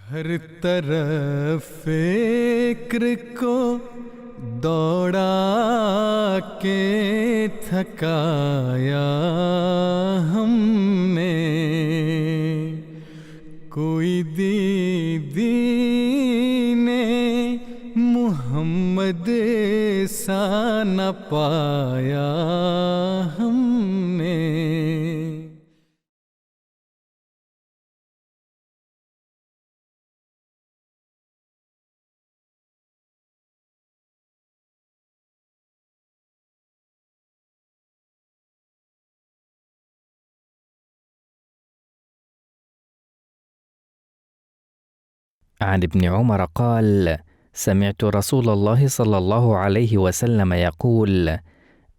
हर तरफ फिक्र को दौड़ा के थकाया हमने, कोई दीने मुहम्मद सा न पाया हमने। عن ابن عمر قال: سمعت رسول الله صلى الله عليه وسلم يقول: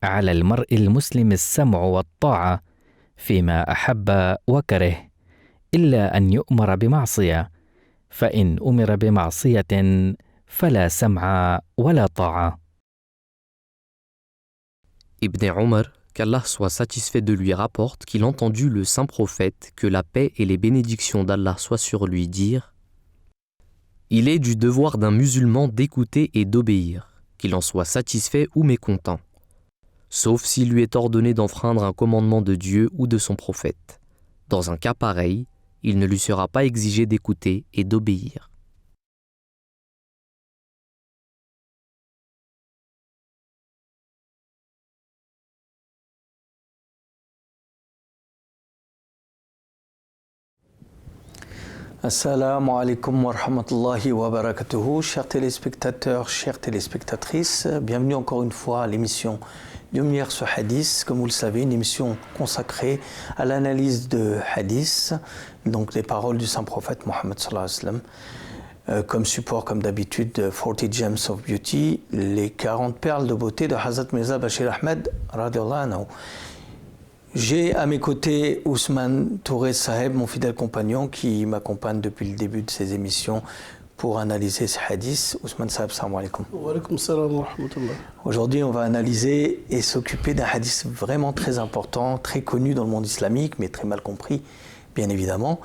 على المرء المسلم السمع والطاعة فيما أحب وكره، إلا أن يؤمر بمعصية، فإن أمر بمعصية فلا سمع ولا طاعة. Ibn Omar, qu'Allah soit satisfait de lui, rapporte qu'il entendit le saint prophète, que la paix et les bénédictions d'Allah soient sur lui, dire: il est du devoir d'un musulman d'écouter et d'obéir, qu'il en soit satisfait ou mécontent, sauf s'il lui est ordonné d'enfreindre un commandement de Dieu ou de son prophète. Dans un cas pareil, il ne lui sera pas exigé d'écouter et d'obéir. Assalamu alaikum wa rahmatullahi wa barakatuhu. Chers téléspectateurs, chères téléspectatrices, bienvenue encore une fois à l'émission Lumière sur Hadith. Comme vous le savez, une émission consacrée à l'analyse de Hadith, donc les paroles du saint prophète Mohammed sallallahu alayhi wa sallam. Comme support, comme d'habitude, 40 Gems of Beauty, les 40 perles de beauté de Hazrat Mirza Bashir Ahmed radiallahu anhu. J'ai à mes côtés Ousmane Touré Saheb, mon fidèle compagnon, qui m'accompagne depuis le début de ces émissions pour analyser ces hadiths. Ousmane Saheb, salam alaikum. Wa alaikum salam wa rahmatullah. Aujourd'hui, on va analyser et s'occuper d'un hadith vraiment très important, très connu dans le monde islamique, mais très mal compris, bien évidemment.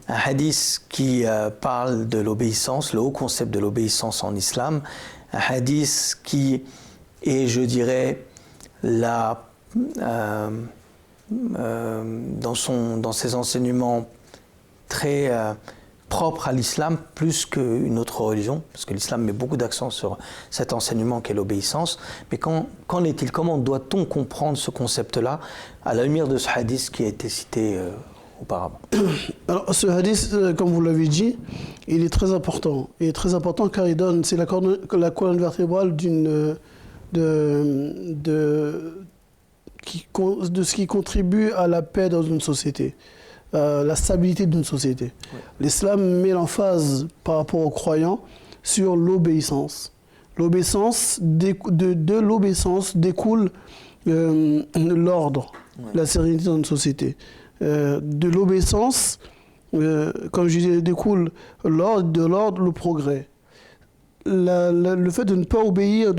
Un hadith qui parle de l'obéissance, le haut concept de l'obéissance en islam. Un hadith qui est, je dirais, dans ses enseignements très propres à l'islam, plus qu'une autre religion, parce que l'islam met beaucoup d'accent sur cet enseignement qu'est l'obéissance. Mais qu'en est-il? Comment doit-on comprendre ce concept-là à la lumière de ce hadith qui a été cité auparavant? Alors, ce hadith, comme vous l'avez dit, il est très important. Il est très important car c'est la colonne vertébrale de ce qui contribue à la paix dans une société, la stabilité d'une société. Ouais. L'islam met l'emphase par rapport aux croyants sur l'obéissance. L'obéissance, de l'obéissance découle l'ordre, ouais, la sérénité dans une société. De l'obéissance, comme je disais, découle l'ordre, de l'ordre, le progrès. Le fait de ne pas obéir,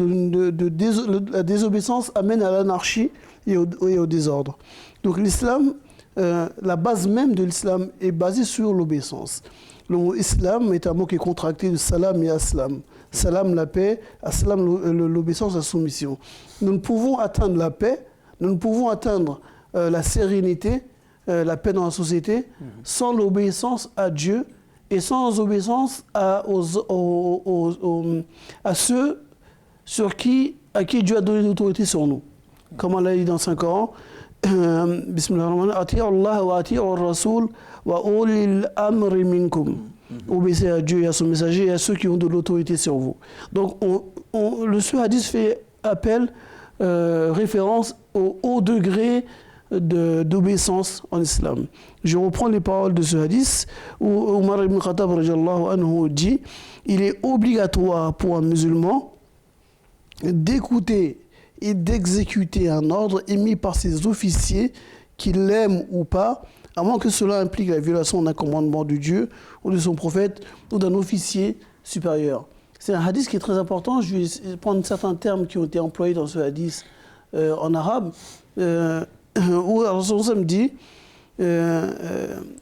la désobéissance amène à l'anarchie et au désordre. Donc l'islam, la base même de l'islam est basée sur l'obéissance. Le mot islam est un mot qui est contracté de salam et aslam. Salam, la paix, aslam, l'obéissance, la soumission. Nous ne pouvons atteindre la paix, nous ne pouvons atteindre la sérénité, la paix dans la société, sans l'obéissance à Dieu et sans obéissance à ceux à qui Dieu a donné l'autorité sur nous. Comme Allah dit dans le Saint-Coran, Bismillahirrahmanirrahim, Ati'u Allah wa ati'u ar-Rasul wa ulil amri minkum. Obéissez à Dieu et à son messager et à ceux qui ont de l'autorité sur vous. Donc, ce hadith fait appel, référence au haut degré d'obéissance en islam. Je reprends les paroles de ce hadith où Omar ibn Khattab anhu dit: il est obligatoire pour un musulman d'écouter et d'exécuter un ordre émis par ses officiers, qu'il l'aime ou pas, à moins que cela implique la violation d'un commandement de Dieu ou de son prophète ou d'un officier supérieur. C'est un hadith qui est très important. Je vais prendre certains termes qui ont été employés dans ce hadith en arabe, où Allah dit: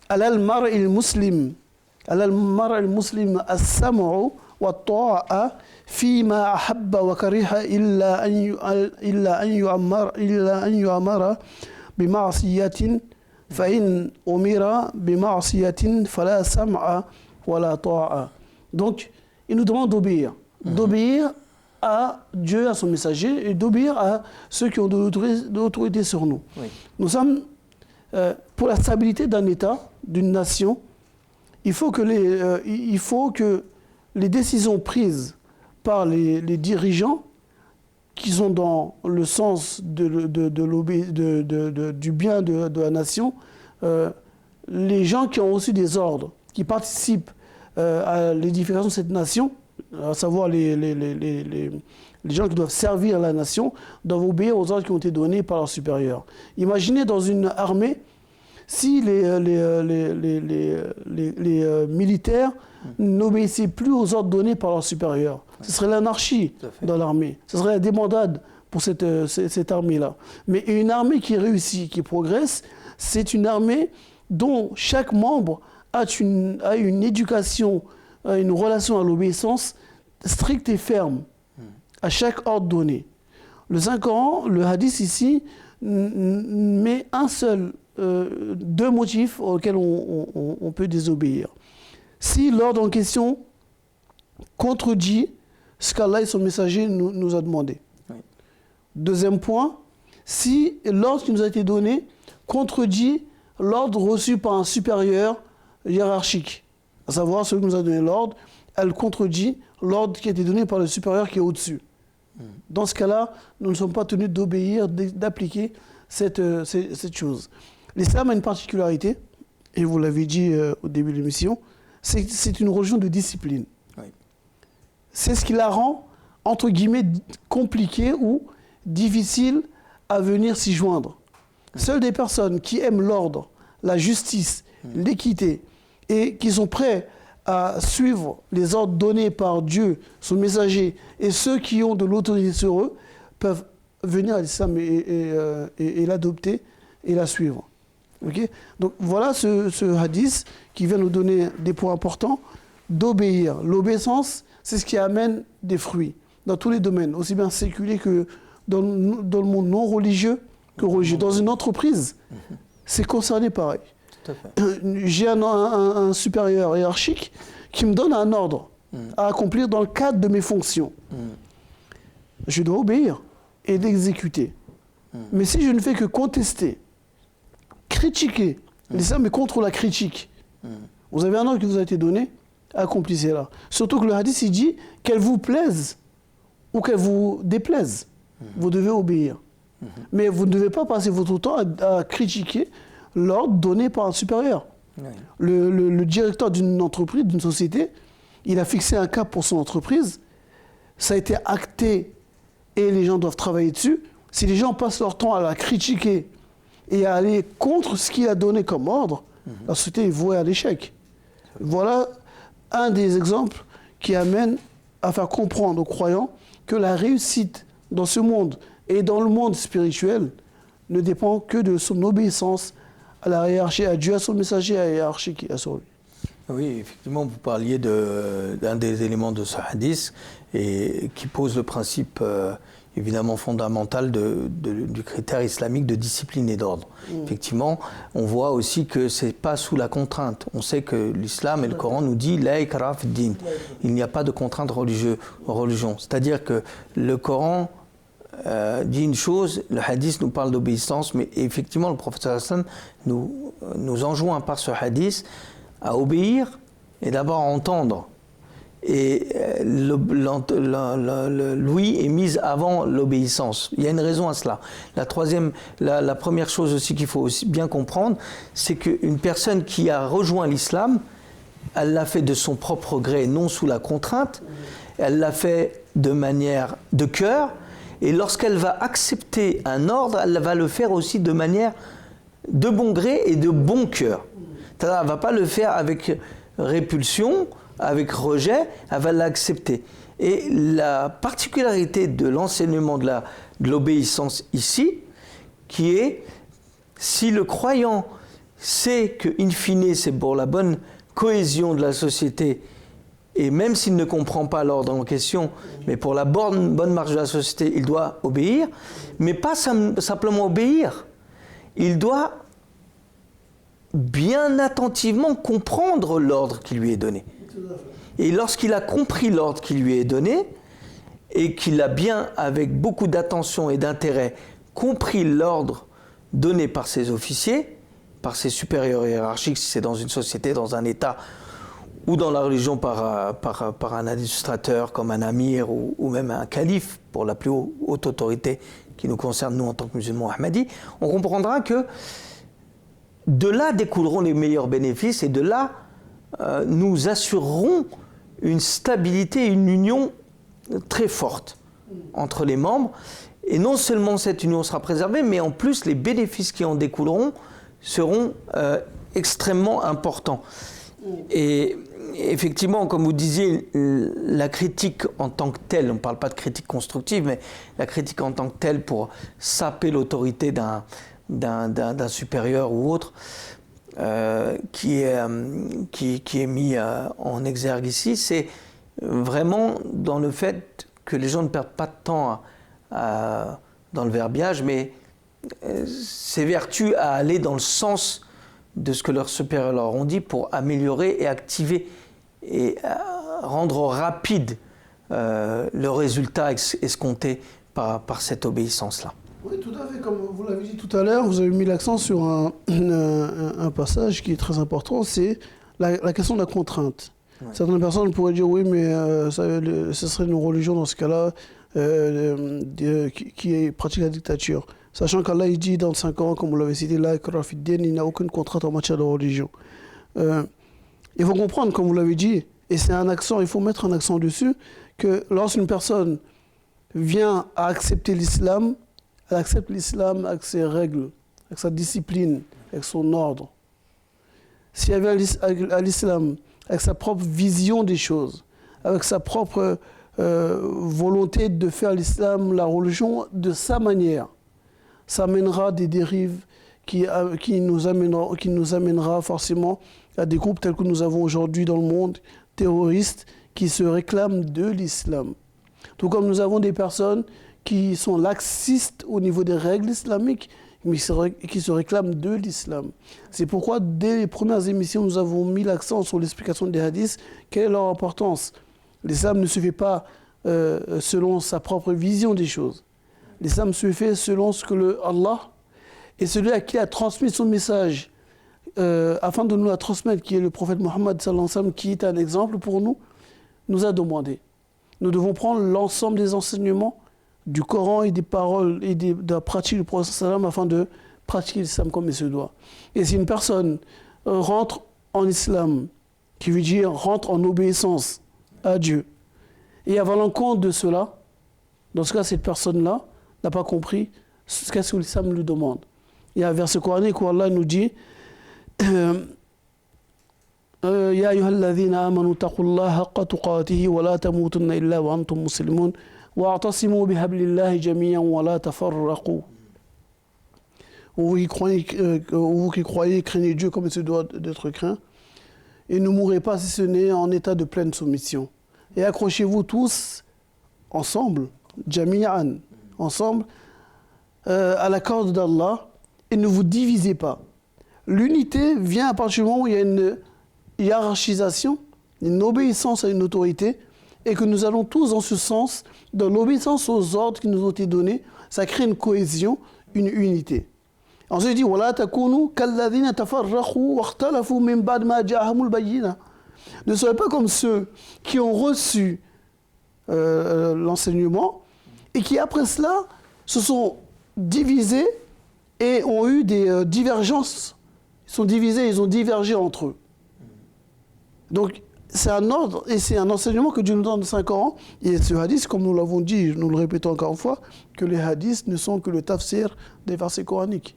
Alal mar'il muslim على المرء المسلم السمع والطاعة فيما أحب وكره إلا أن يؤمر بمعصية فإن أمر بمعصية فلا سمع ولا طاعة. Donc, il nous demande d'obéir. D'obéir à Dieu, à son messager, et d'obéir à ceux qui ont de l'autorité sur nous. Oui. Nous sommes, pour la stabilité d'un État, d'une nation, il faut que les décisions prises par les dirigeants, qui sont dans le sens du bien de la nation, les gens qui ont reçu des ordres, qui participent à l'édification de cette nation, à savoir les gens qui doivent servir la nation, doivent obéir aux ordres qui ont été donnés par leurs supérieurs. Imaginez dans une armée, si les militaires n'obéissaient plus aux ordres donnés par leurs supérieurs. Ce serait l'anarchie dans l'armée. Ce serait la débandade pour cette armée-là. Mais une armée qui réussit, qui progresse, c'est une armée dont chaque membre a une éducation, une relation à l'obéissance stricte et ferme à chaque ordre donné. Le Saint-Coran, le hadith ici, met deux motifs auxquels on peut désobéir. Si l'ordre en question contredit ce qu'Allah et son messager nous a demandé. Oui. Deuxième point, si l'ordre qui nous a été donné contredit l'ordre reçu par un supérieur hiérarchique, à savoir celui qui nous a donné l'ordre, elle contredit l'ordre qui a été donné par le supérieur qui est au-dessus. Dans ce cas-là, nous ne sommes pas tenus d'obéir, d'appliquer cette chose. L'islam a une particularité, et vous l'avez dit au début de l'émission, c'est une religion de discipline. Oui. C'est ce qui la rend, entre guillemets, compliquée ou difficile à venir s'y joindre. Seules des personnes qui aiment l'ordre, la justice, l'équité, et qui sont prêts à suivre les ordres donnés par Dieu, son messager, et ceux qui ont de l'autorité sur eux, peuvent venir à l'islam et l'adopter et la suivre. Okay? Donc voilà ce hadith qui vient nous donner des points importants d'obéir. L'obéissance, c'est ce qui amène des fruits dans tous les domaines, aussi bien séculiers que dans le monde non religieux que religieux. Dans une entreprise, c'est concerné pareil. Tout à fait. J'ai un supérieur hiérarchique qui me donne un ordre à accomplir dans le cadre de mes fonctions. Je dois obéir et l'exécuter. Mais si je ne fais que contester, critiquer, l'islam est contre la critique. Vous avez un ordre qui vous a été donné, accomplissez-la. Surtout que le hadith, il dit qu'elle vous plaise ou qu'elle vous déplaise. Vous devez obéir. Mais vous ne devez pas passer votre temps à critiquer l'ordre donné par un supérieur. Oui. Le directeur d'une entreprise, d'une société, il a fixé un cap pour son entreprise, ça a été acté et les gens doivent travailler dessus. Si les gens passent leur temps à la critiquer et à aller contre ce qu'il a donné comme ordre, la société est vouée à l'échec. Voilà un des exemples qui amène à faire comprendre aux croyants que la réussite dans ce monde et dans le monde spirituel ne dépend que de son obéissance à la hiérarchie, à Dieu, à son messager, à la hiérarchie qui est sur lui. Oui, effectivement, vous parliez d'un des éléments de ce hadith et qui pose le principe évidemment fondamental du critère islamique de discipline et d'ordre. Effectivement, on voit aussi que ce n'est pas sous la contrainte. On sait que l'islam et le Coran nous dit « La ikraha fid din ». Il n'y a pas de contrainte religion. C'est-à-dire que le Coran dit une chose, le hadith nous parle d'obéissance, mais effectivement, le prophète sallallahu alayhi wa sallam nous enjoint par ce hadith à obéir et d'abord à entendre. Et l'ouïe est mise avant l'obéissance. Il y a une raison à cela. La première chose aussi qu'il faut aussi bien comprendre, c'est qu'une personne qui a rejoint l'islam, elle l'a fait de son propre gré, non sous la contrainte, elle l'a fait de manière de cœur, et lorsqu'elle va accepter un ordre, elle va le faire aussi de manière de bon gré et de bon cœur. Elle ne va pas le faire avec répulsion, avec rejet, elle va l'accepter. Et la particularité de l'enseignement de l'obéissance ici, qui est, si le croyant sait que, in fine, c'est pour la bonne cohésion de la société, et même s'il ne comprend pas l'ordre en question, mais pour la bonne marche de la société, il doit obéir, mais pas simplement obéir, il doit bien attentivement comprendre l'ordre qui lui est donné. Et lorsqu'il a compris l'ordre qui lui est donné, et qu'il a bien, avec beaucoup d'attention et d'intérêt, compris l'ordre donné par ses officiers, par ses supérieurs hiérarchiques, si c'est dans une société, dans un État, ou dans la religion par un administrateur comme un amir ou même un calife, pour la plus haute autorité qui nous concerne, nous, en tant que musulmans ahmadis, on comprendra que de là découleront les meilleurs bénéfices et de là, nous assurerons une stabilité, une union très forte entre les membres. Et non seulement cette union sera préservée, mais en plus, les bénéfices qui en découleront seront extrêmement importants. Et effectivement, comme vous disiez, la critique en tant que telle, on ne parle pas de critique constructive, mais la critique en tant que telle pour saper l'autorité d'un supérieur ou autre, qui est mis en exergue ici, c'est vraiment dans le fait que les gens ne perdent pas de temps dans le verbiage, mais s'évertuent à aller dans le sens de ce que leurs supérieurs leur ont dit pour améliorer et activer et rendre rapide le résultat escompté par cette obéissance-là. Oui, tout à fait. Comme vous l'avez dit tout à l'heure, vous avez mis l'accent sur un passage qui est très important, c'est la question de la contrainte. Ouais. Certaines personnes pourraient dire oui, mais ce serait une religion dans ce cas-là qui pratique la dictature. Sachant qu'Allah il dit dans 5 ans, comme vous l'avez cité, là, il n'a aucune contrainte en matière de religion. Il faut comprendre, comme vous l'avez dit, et c'est un accent, il faut mettre un accent dessus, que lorsqu'une personne vient à accepter l'islam, elle accepte l'islam avec ses règles, avec sa discipline, avec son ordre. Si elle vient à l'islam avec sa propre vision des choses, avec sa propre volonté de faire l'islam, la religion, de sa manière, ça amènera des dérives qui nous amènera forcément à des groupes tels que nous avons aujourd'hui dans le monde, terroristes, qui se réclament de l'islam. Tout comme nous avons des personnes qui sont laxistes au niveau des règles islamiques, mais qui se réclament de l'islam. C'est pourquoi, dès les premières émissions, nous avons mis l'accent sur l'explication des hadiths. Quelle est leur importance? L'islam ne se fait pas selon sa propre vision des choses. L'islam se fait selon ce que Allah et celui à qui a transmis son message, afin de nous la transmettre, qui est le prophète Mohammed sallallahu alayhi wa sallam, qui est un exemple pour nous, nous a demandé. Nous devons prendre l'ensemble des enseignements du Coran et des paroles et de la pratique du prophète sallam afin de pratiquer l'islam comme il se doit. Et si une personne rentre en islam, qui veut dire rentre en obéissance à Dieu, et avant l'encontre de cela, dans ce cas, cette personne-là n'a pas compris ce qu'est-ce que l'islam lui demande. Il y a un verset coranique où Allah nous dit Ya ayyuhalladhina amanu taqullaha haqqa tuqatihi wa la tamutunna illa wa antum muslimun wa'tasimu bihablillahi jami'an wa la tafarraqu. Vous qui croyez, craignez Dieu comme il se doit d'être craint, et ne mourrez pas si ce n'est en état de pleine soumission. Et accrochez-vous tous ensemble, jami'an, ensemble, à la corde d'Allah, et ne vous divisez pas. L'unité vient à partir du moment où il y a une hiérarchisation, une obéissance à une autorité, et que nous allons tous dans ce sens, dans l'obéissance aux ordres qui nous ont été donnés, ça crée une cohésion, une unité. Ensuite, il dit وَلَا تَكُونُوا كَالَّذِينَ تَفَرَّقُوا وَاخْتَلَفُوا مِنْ بَعْدِ مَا جَاءَهُمُ الْبَيِّنَةُ. Ne soyez pas comme ceux qui ont reçu l'enseignement et qui, après cela, se sont divisés et ont eu des divergences. Ils sont divisés, ils ont divergé entre eux. Donc, c'est un ordre et c'est un enseignement que Dieu nous donne de 5 ans. Et ce hadith, comme nous l'avons dit, nous le répétons encore une fois, que les hadiths ne sont que le tafsir des versets coraniques.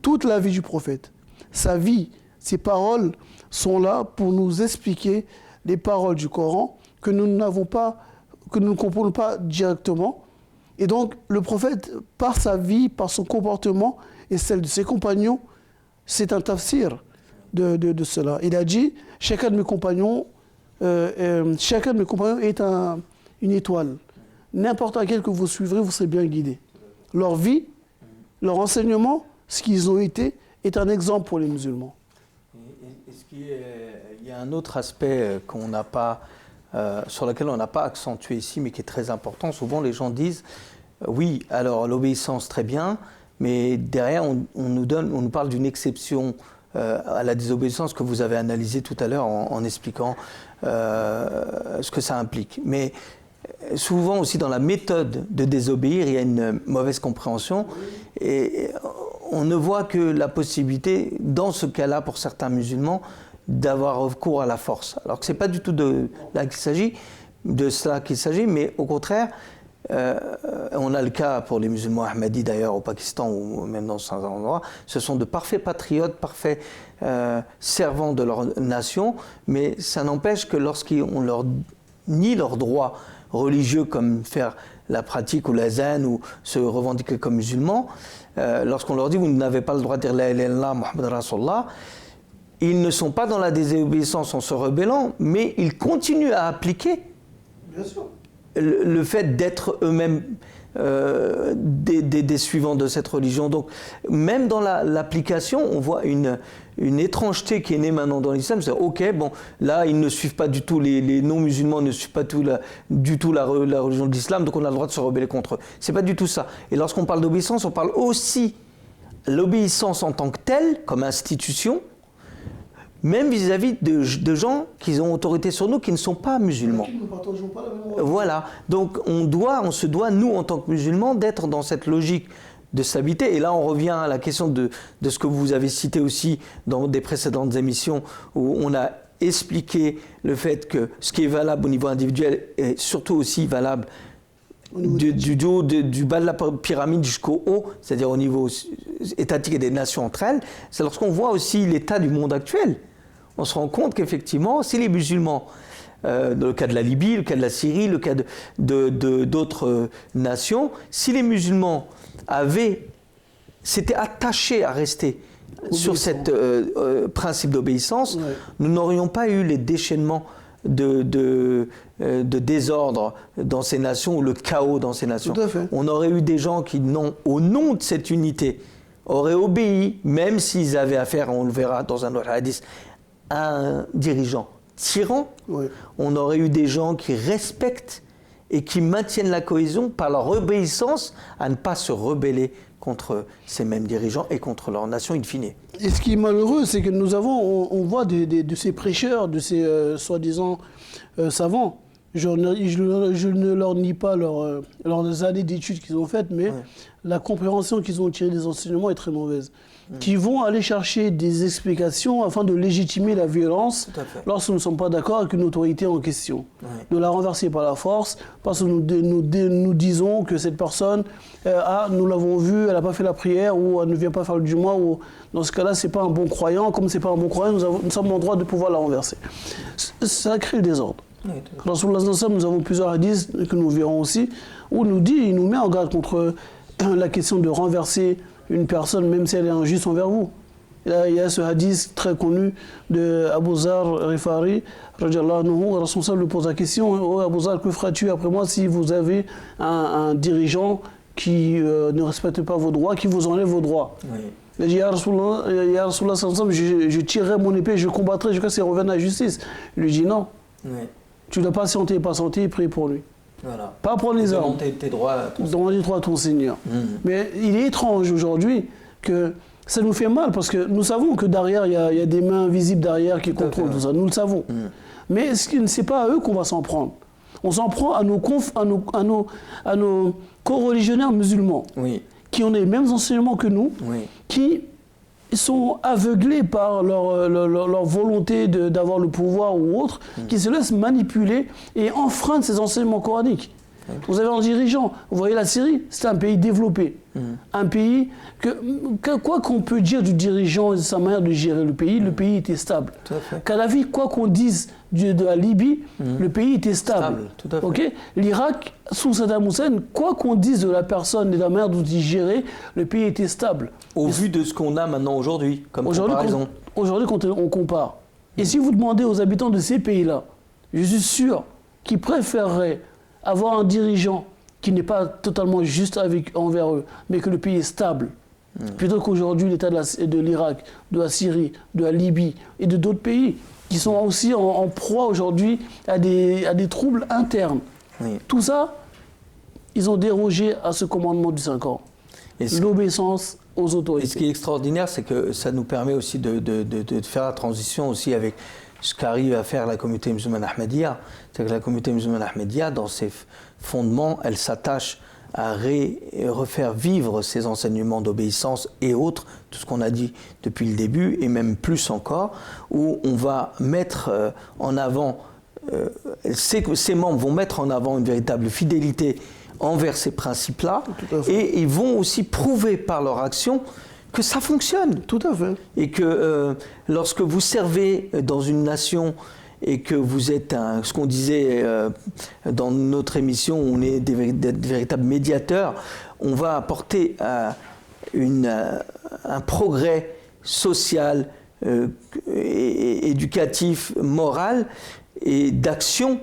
Toute la vie du prophète, sa vie, ses paroles sont là pour nous expliquer les paroles du Coran que nous n'avons pas, que nous ne comprenons pas directement. Et donc, le prophète, par sa vie, par son comportement et celle de ses compagnons, c'est un tafsir de cela. Il a dit, chacun de mes compagnons est une étoile. N'importe laquelle que vous suivrez, vous serez bien guidé. Leur vie, leur enseignement, ce qu'ils ont été, est un exemple pour les musulmans. Il y a un autre aspect qu'on n'a pas, sur lequel on n'a pas accentué ici, mais qui est très important. Souvent, les gens disent, oui, alors l'obéissance, très bien, mais derrière, on nous parle d'une exception à la désobéissance que vous avez analysée tout à l'heure en expliquant ce que ça implique. Mais souvent aussi dans la méthode de désobéir, il y a une mauvaise compréhension et on ne voit que la possibilité, dans ce cas-là, pour certains musulmans, d'avoir recours à la force. Alors que ce n'est pas du tout de cela qu'il s'agit, mais au contraire, on a le cas pour les musulmans ahmadis d'ailleurs au Pakistan ou même dans certains endroits, ce sont de parfaits patriotes, parfaits servants de leur nation, mais ça n'empêche que lorsqu'on leur nie leurs droits religieux comme faire la pratique ou la zan ou se revendiquer comme musulmans, lorsqu'on leur dit vous n'avez pas le droit de dire la ilaha illallah Muhammad Rasulullah, ils ne sont pas dans la désobéissance en se rebellant, mais ils continuent à appliquer Bien sûr. le fait d'être eux-mêmes des suivants de cette religion. Donc même dans l'application, on voit une étrangeté qui est née maintenant dans l'islam. C'est ok, bon, là ils ne suivent pas du tout, les non-musulmans ne suivent pas du tout la religion de l'islam, donc on a le droit de se rebeller contre eux. C'est pas du tout ça. Et lorsqu'on parle d'obéissance, on parle aussi l'obéissance en tant que telle, comme institution, même vis-à-vis de gens qui ont autorité sur nous, qui ne sont pas musulmans. Nous ne partageons pas la même religion. Voilà, donc on se doit, nous en tant que musulmans, d'être dans cette logique de stabilité. Et là, on revient à la question de ce que vous avez cité aussi dans des précédentes émissions, où on a expliqué le fait que ce qui est valable au niveau individuel est surtout aussi valable du bas de la pyramide jusqu'au haut, c'est-à-dire au niveau étatique et des nations entre elles. C'est lorsqu'on voit aussi l'état du monde actuel. On se rend compte qu'effectivement, si les musulmans, dans le cas de la Libye, le cas de la Syrie, le cas d'autres nations, si les musulmans s'étaient attachés à rester sur ce principe d'obéissance, nous n'aurions pas eu les déchaînements de désordre dans ces nations ou le chaos dans ces nations. Tout à fait. On aurait eu des gens qui, au nom de cette unité, auraient obéi, même s'ils avaient affaire, on le verra dans un autre hadith, à un dirigeant tyran. Oui. On aurait eu des gens qui respectent et qui maintiennent la cohésion par leur obéissance à ne pas se rebeller contre ces mêmes dirigeants et contre leur nation in fine. Et ce qui est malheureux, c'est que on voit de ces prêcheurs, de ces soi-disant savants. Je ne leur nie pas leurs années d'études qu'ils ont faites, mais la compréhension qu'ils ont tirée des enseignements est très mauvaise. Qui vont aller chercher des explications afin de légitimer la violence lorsque nous ne sommes pas d'accord avec une autorité en question. De la renverser par la force, parce que nous disons que cette personne, nous l'avons vue, elle n'a pas fait la prière, ou elle ne vient pas faire le Jumu'ah, ou dans ce cas-là, ce n'est pas un bon croyant. Comme ce n'est pas un bon croyant, nous sommes en droit de pouvoir la renverser. Ça crée le désordre. Dans nous avons plusieurs hadiths que nous verrons aussi, où il nous met en garde contre la question de renverser une personne, même si elle est injuste envers vous. Il y a ce hadith très connu de Abu Zar Rifari, le responsable lui pose la question, oh Abu Zar, que feras-tu après moi si vous avez un dirigeant qui ne respecte pas vos droits, qui vous enlève vos droits? Il a dit, Ya Rasulallah, je tirerai mon épée, je combattrai jusqu'à ce qu'il revienne à la justice. Il lui dit non. Tu dois patienter et prier pour lui. Voilà. Pas prendre les armes. Demander tes droits à ton Seigneur. Mais il est étrange aujourd'hui que ça nous fait mal parce que nous savons que derrière, il y a des mains visibles derrière qui contrôlent tout ça. Nous le savons. Mais ce n'est pas à eux qu'on va s'en prendre. On s'en prend à nos co-religionnaires musulmans qui ont les mêmes enseignements que nous, qui sont aveuglés par leur volonté d'avoir le pouvoir ou autre, qui se laissent manipuler et enfreignent ces enseignements coraniques. Vous avez un dirigeant, vous voyez la Syrie, c'est un pays développé. Un pays quoi qu'on peut dire du dirigeant et de sa manière de gérer le pays était stable. Kadhafi, quoi qu'on dise de la Libye, le pays était stable. L'Irak, sous Saddam Hussein, quoi qu'on dise de la personne et de la manière dont il gérait, le pays était stable. Au vu de ce qu'on a maintenant aujourd'hui, comme comparaison. aujourd'hui quand on compare. Et si vous demandez aux habitants de ces pays-là, je suis sûr qu'ils préféreraient avoir un dirigeant qui n'est pas totalement juste envers eux, mais que le pays est stable. Plutôt qu'aujourd'hui l'état de l'Irak, de la Syrie, de la Libye et de d'autres pays qui sont aussi en proie aujourd'hui à des troubles internes. Oui. Tout ça, ils ont dérogé à ce commandement du 5 ans. L'obéissance aux autorités. Et ce qui est extraordinaire, c'est que ça nous permet aussi de faire la transition aussi avec ce qu'arrive à faire la communauté musulmane ahmadiyya. C'est que la communauté musulmane ahmadiyya, dans ses fondements, elle s'attache à refaire vivre ces enseignements d'obéissance et autres, tout ce qu'on a dit depuis le début, et même plus encore, où on va mettre en avant, ces membres vont mettre en avant une véritable fidélité envers ces principes-là, et ils vont aussi prouver par leur action que ça fonctionne. Tout à fait. Et que lorsque vous servez dans une nation et que vous êtes, ce qu'on disait dans notre émission, on est des véritables médiateurs, on va apporter un progrès social, éducatif, moral et d'action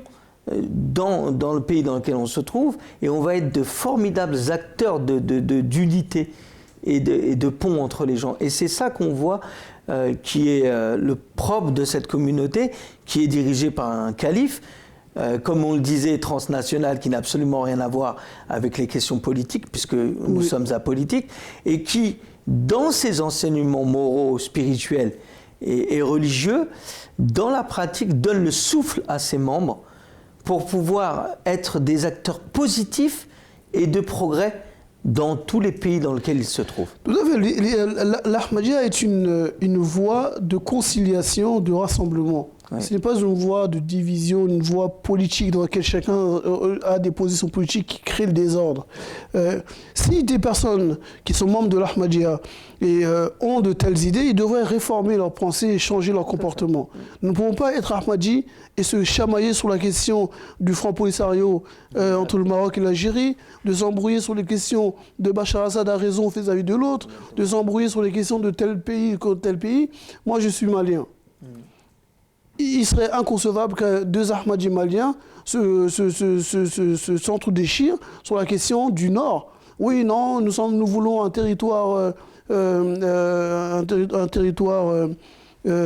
dans le pays dans lequel on se trouve, et on va être de formidables acteurs d'unité et de pont entre les gens. Et c'est ça qu'on voit qui est le propre de cette communauté, qui est dirigée par un calife, comme on le disait, transnational, qui n'a absolument rien à voir avec les questions politiques, puisque nous sommes apolitiques, et qui, dans ses enseignements moraux, spirituels et religieux, dans la pratique, donne le souffle à ses membres pour pouvoir être des acteurs positifs et de progrès dans tous les pays dans lesquels ils se trouvent. Tout à fait. L'Ahmadiyya est une voie de conciliation, de rassemblement. Oui. Ce n'est pas une voie de division, une voie politique dans laquelle chacun a des positions politiques qui créent le désordre. Si des personnes qui sont membres de l'Ahmadiyya ont de telles idées, ils devraient réformer leurs pensées et changer leur comportement. Nous ne pouvons pas être Ahmadi et se chamailler sur la question du franc Polisario entre le Maroc et l'Algérie, de s'embrouiller sur les questions de Bachar Assad a raison vis-à-vis de l'autre, de s'embrouiller sur les questions de tel pays contre tel pays. Moi, je suis malien. Il serait inconcevable que deux Ahmadis maliens s'entre-déchirent sur la question du Nord. Oui, non, nous voulons un territoire,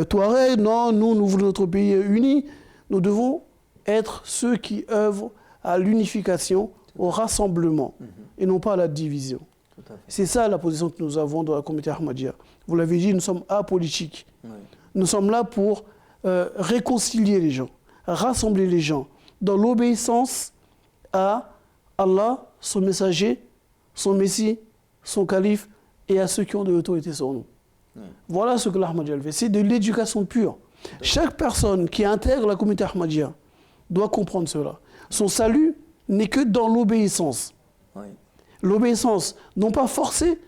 Touareg. Non, nous voulons notre pays uni. Nous devons être ceux qui œuvrent à l'unification, au rassemblement, et non pas à la division. C'est ça la position que nous avons dans la communauté Ahmadiyya. Vous l'avez dit, nous sommes apolitiques. Oui. Nous sommes là pour réconcilier les gens, rassembler les gens dans l'obéissance à Allah, son messager, son messie, son calife et à ceux qui ont de l'autorité sur nous. Voilà ce que l'Ahmadiyya fait. C'est de l'éducation pure. Chaque personne qui intègre la communauté Ahmadiyya doit comprendre cela. Son salut n'est que dans l'obéissance. Oui. L'obéissance, non pas forcée,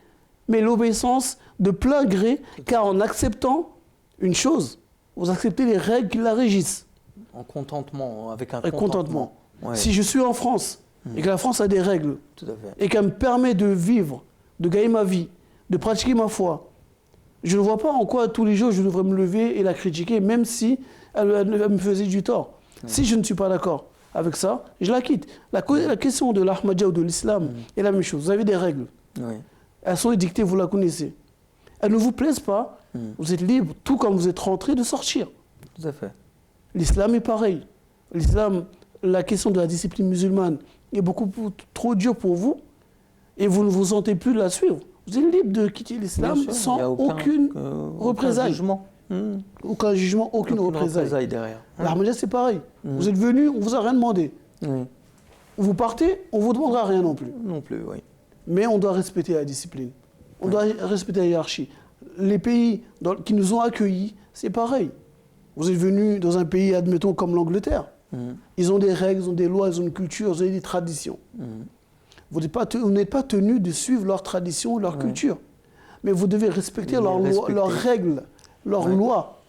mais l'obéissance de plein gré, car en acceptant une chose, vous acceptez les règles qui la régissent. En contentement, avec un contentement. Ouais. Si je suis en France et que la France a des règles et qu'elle me permet de vivre, de gagner ma vie, de pratiquer ma foi, je ne vois pas en quoi tous les jours je devrais me lever et la critiquer, même si elle me faisait du tort. Si je ne suis pas d'accord avec ça, je la quitte. La question de l'Ahmadiyya ou de l'islam est la même chose. Vous avez des règles. Elles sont édictées, vous la connaissez. Elles ne vous plaisent pas, vous êtes libre, tout comme vous êtes rentré, de sortir. Tout à fait. L'islam est pareil. L'islam, la question de la discipline musulmane est beaucoup trop dure pour vous et vous ne vous sentez plus de la suivre. Vous êtes libre de quitter l'islam sans aucune représailles. Aucun jugement, aucune représaille derrière. L'Ahmadiyya, c'est pareil. Vous êtes venu, on ne vous a rien demandé. Vous partez, on ne vous demandera rien non plus. Non plus, oui. Mais on doit respecter la discipline. On doit respecter la hiérarchie. Les pays qui nous ont accueillis, c'est pareil. Vous êtes venu dans un pays, admettons, comme l'Angleterre. Ils ont des règles, ils ont des lois, ils ont une culture, ils ont des traditions. Vous n'êtes pas tenu de suivre leurs traditions, leur culture. Mais vous devez respecter leurs règles, leurs lois.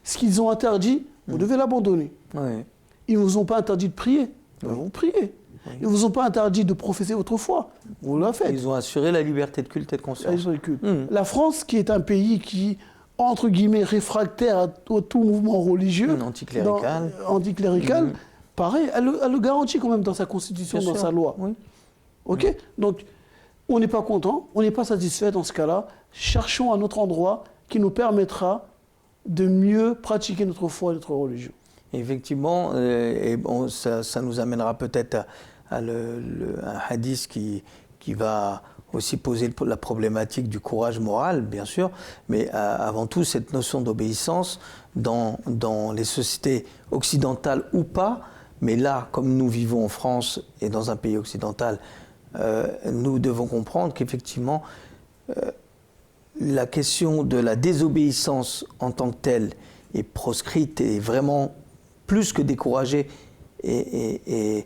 Ce qu'ils ont interdit, vous devez l'abandonner. Ils ne vous ont pas interdit de prier, vous priez. Ils ne vous ont pas interdit de professer votre foi, vous la faites. Ils ont assuré la liberté de culte et de conscience. La France, qui est un pays qui entre guillemets, réfractaire à tout mouvement religieux, anticlérical, pareil, elle le garantit quand même dans sa constitution, dans sa loi. Oui. Ok. Donc, on n'est pas content, on n'est pas satisfait dans ce cas-là. Cherchons un autre endroit qui nous permettra de mieux pratiquer notre foi et notre religion. Effectivement, et bon, ça nous amènera peut-être à un hadith qui va aussi poser la problématique du courage moral, bien sûr, mais avant tout cette notion d'obéissance dans les sociétés occidentales ou pas, mais là, comme nous vivons en France et dans un pays occidental, nous devons comprendre qu'effectivement, la question de la désobéissance en tant que telle est proscrite et vraiment plus que découragée et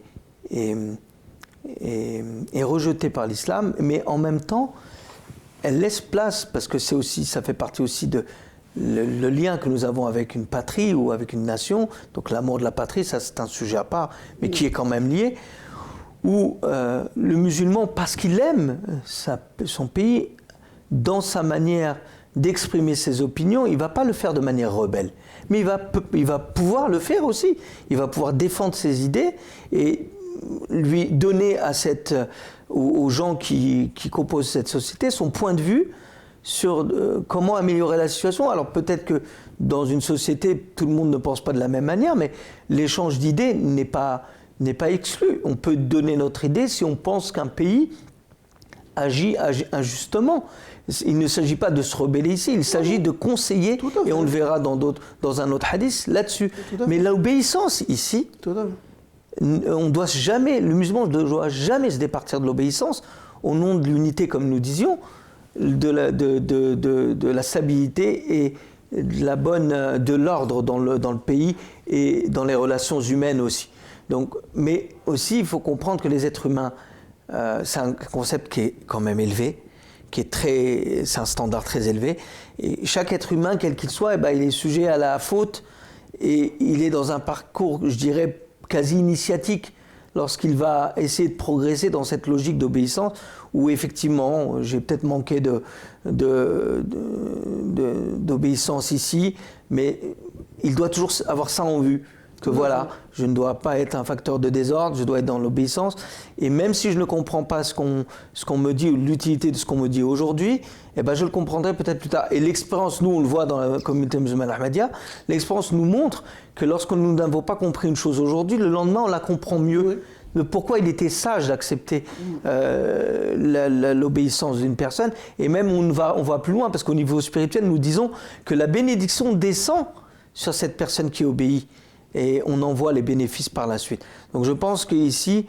rejetée par l'islam, mais en même temps, elle laisse place, parce que ça fait partie aussi de le lien que nous avons avec une patrie ou avec une nation, donc l'amour de la patrie, ça c'est un sujet à part, mais qui est quand même lié, où le musulman, parce qu'il aime son pays, dans sa manière d'exprimer ses opinions, il ne va pas le faire de manière rebelle, mais il va pouvoir le faire aussi, il va pouvoir défendre ses idées et lui donner aux gens qui composent cette société son point de vue sur comment améliorer la situation. Alors peut-être que dans une société, tout le monde ne pense pas de la même manière, mais l'échange d'idées n'est pas exclu. On peut donner notre idée si on pense qu'un pays agit injustement. Il ne s'agit pas de se rebeller ici, il s'agit de conseiller, et on le verra dans un autre hadith là-dessus. Mais l'obéissance ici, on doit jamais, le musulman ne doit jamais se départir de l'obéissance au nom de l'unité, comme nous disions, de la stabilité et de l'ordre dans le pays et dans les relations humaines aussi. Donc, mais aussi, il faut comprendre que les êtres humains, c'est un concept qui est quand même élevé, c'est un standard très élevé. Et chaque être humain, quel qu'il soit, il est sujet à la faute et il est dans un parcours, je dirais, quasi initiatique lorsqu'il va essayer de progresser dans cette logique d'obéissance où effectivement, j'ai peut-être manqué d'obéissance ici, mais il doit toujours avoir ça en vue. Que voilà, je ne dois pas être un facteur de désordre, je dois être dans l'obéissance. Et même si je ne comprends pas ce qu'on me dit ou l'utilité de ce qu'on me dit aujourd'hui, je le comprendrai peut-être plus tard. Et l'expérience, nous on le voit dans la communauté musulmane Ahmadiyya, l'expérience nous montre que lorsque nous n'avons pas compris une chose aujourd'hui, le lendemain on la comprend mieux. Oui. Pourquoi il était sage d'accepter l'obéissance d'une personne. Et même on va plus loin, parce qu'au niveau spirituel, nous disons que la bénédiction descend sur cette personne qui obéit. Et on en voit les bénéfices par la suite. Donc je pense qu'ici,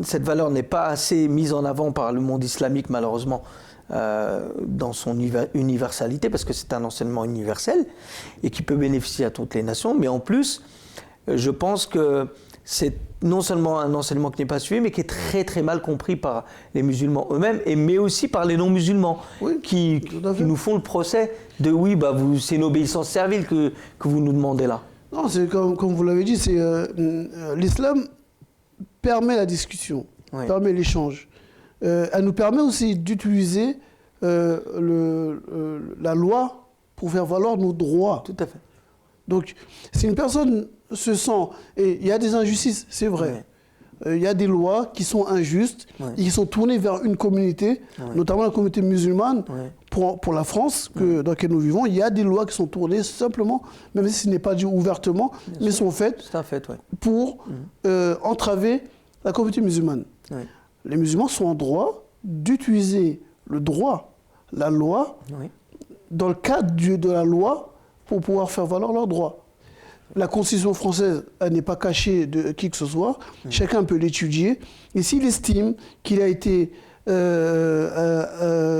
cette valeur n'est pas assez mise en avant par le monde islamique, malheureusement, dans son universalité, parce que c'est un enseignement universel et qui peut bénéficier à toutes les nations. Mais en plus, je pense que c'est non seulement un enseignement qui n'est pas suivi, mais qui est très très mal compris par les musulmans eux-mêmes, mais aussi par les non-musulmans, qui nous font le procès de c'est une obéissance servile que vous nous demandez là. Non, c'est comme vous l'avez dit, l'islam permet la discussion, permet l'échange. Elle nous permet aussi d'utiliser la loi pour faire valoir nos droits. Tout à fait. Donc, si une personne se sent... Et il y a des injustices, c'est vrai. Il y a des lois qui sont injustes et qui sont tournées vers une communauté, notamment la communauté musulmane. Pour la France, dans laquelle nous vivons, il y a des lois qui sont tournées simplement, même si ce n'est pas dit ouvertement, mais sont faites pour entraver la communauté musulmane. Les musulmans sont en droit d'utiliser le droit, la loi, dans le cadre de la loi, pour pouvoir faire valoir leurs droits. La Constitution française, elle n'est pas cachée de qui que ce soit. Chacun peut l'étudier. Et s'il estime qu'il a été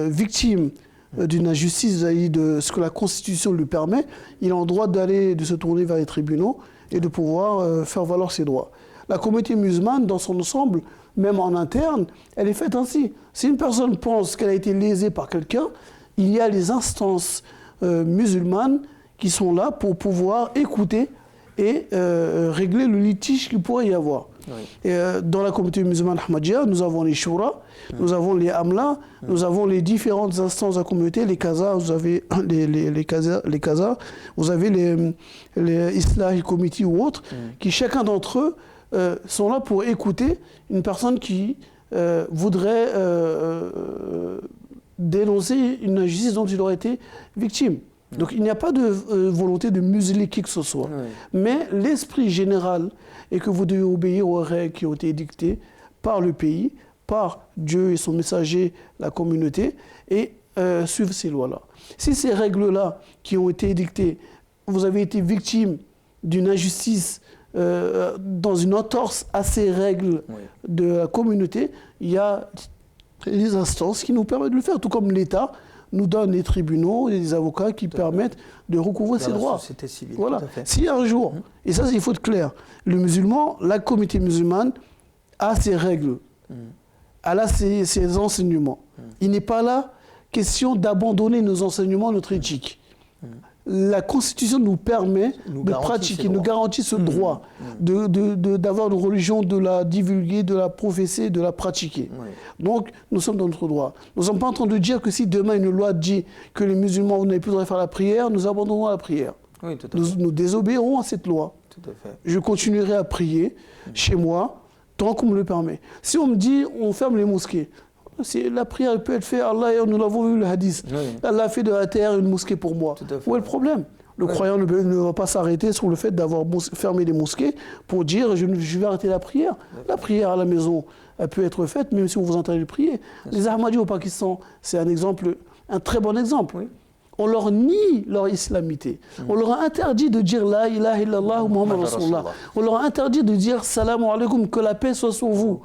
victime d'une injustice de ce que la Constitution lui permet, il a le droit de se tourner vers les tribunaux et de pouvoir faire valoir ses droits. La communauté musulmane, dans son ensemble, même en interne, elle est faite ainsi. Si une personne pense qu'elle a été lésée par quelqu'un, il y a les instances musulmanes qui sont là pour pouvoir écouter et régler le litige qu'il pourrait y avoir. Oui. Et, dans la communauté musulmane Ahmadiyya, nous avons les shura, nous avons les amla, nous avons les différentes instances de la communauté, les kaza, vous avez les kaza, vous avez les Islahi Committee ou autres, qui chacun d'entre eux sont là pour écouter une personne qui voudrait dénoncer une injustice dont il aurait été victime. Donc il n'y a pas de volonté de museler qui que ce soit. Oui. Mais l'esprit général est que vous devez obéir aux règles qui ont été dictées par le pays, par Dieu et son messager, la communauté, et suivre ces lois-là. Si ces règles-là qui ont été dictées, vous avez été victime d'une injustice dans une entorse à ces règles de la communauté, il y a les instances qui nous permettent de le faire, tout comme l'État nous donne les tribunaux et les avocats qui permettent de recouvrer ses droits. La société civile, voilà. tout à fait. Si un jour, et ça il faut être clair, le musulman, la communauté musulmane a ses règles, elle a ses enseignements. Il n'est pas là question d'abandonner nos enseignements, notre éthique. La Constitution nous permet de pratiquer, nous garantit ce droit d'avoir une religion, de la divulguer, de la professer, de la pratiquer. Oui. Donc, nous sommes dans notre droit. Nous ne sommes pas en train de dire que si demain une loi dit que les musulmans n'avaient plus le droit de faire la prière, nous abandonnons la prière. Oui, tout à fait. Nous désobéirons à cette loi. Tout à fait. Je continuerai à prier chez moi tant qu'on me le permet. Si on me dit on ferme les mosquées, la prière peut être faite, Allah, nous l'avons vu le hadith, Allah a fait de la terre une mosquée pour moi. Où est le problème? Le croyant ne va pas s'arrêter sur le fait d'avoir fermé les mosquées pour dire je vais arrêter la prière. La prière à la maison, elle peut être faite même si on vous interdit de prier. Les Ahmadis au Pakistan, c'est un exemple, un très bon exemple. On leur nie leur islamité. On leur a interdit de dire La ilaha illallah ou Muhammad Rasulullah. On leur a interdit de dire Salam alaikum, que la paix soit sur vous.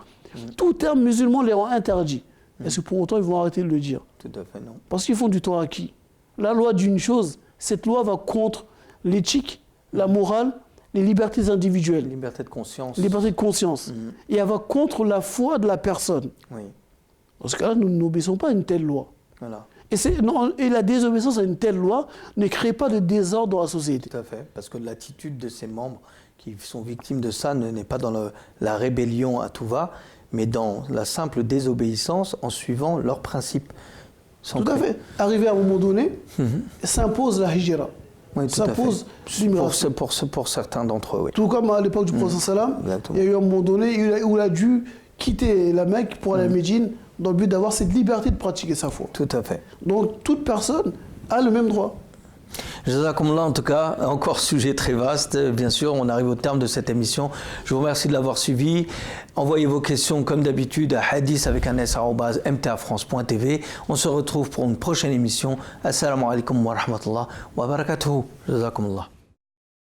Tout terme musulman les rend interdits. Est-ce que pour autant ils vont arrêter de le dire? Tout à fait, non. Parce qu'ils font du tort à qui? La loi d'une chose, cette loi va contre l'éthique, la morale, les libertés individuelles. Liberté de conscience. Liberté de conscience. Et elle va contre la foi de la personne. Oui. Dans ce cas-là, nous n'obéissons pas à une telle loi. Voilà. Et la désobéissance à une telle loi ne crée pas de désordre dans la société. Tout à fait. Parce que l'attitude de ces membres qui sont victimes de ça n'est pas dans la rébellion à tout va, mais dans la simple désobéissance en suivant leurs principes. Tout à fait. Arrivé à un moment donné, s'impose la hijra. Oui, tout s'impose l'immigration. Pour certains d'entre eux, oui. Tout comme à l'époque du prophète sallam, il y a eu un moment donné où il a dû quitter la Mecque pour aller à Médine dans le but d'avoir cette liberté de pratiquer sa foi. Tout à fait. Donc toute personne a le même droit. Jazakumullah, en tout cas, encore sujet très vaste. Bien sûr, on arrive au terme de cette émission. Je vous remercie de l'avoir suivi. Envoyez vos questions comme d'habitude à hadith avec un s@mtafrance.tv. On se retrouve pour une prochaine émission. Assalamu alaikum wa rahmatullah wa barakatuhu. Jazakumullah.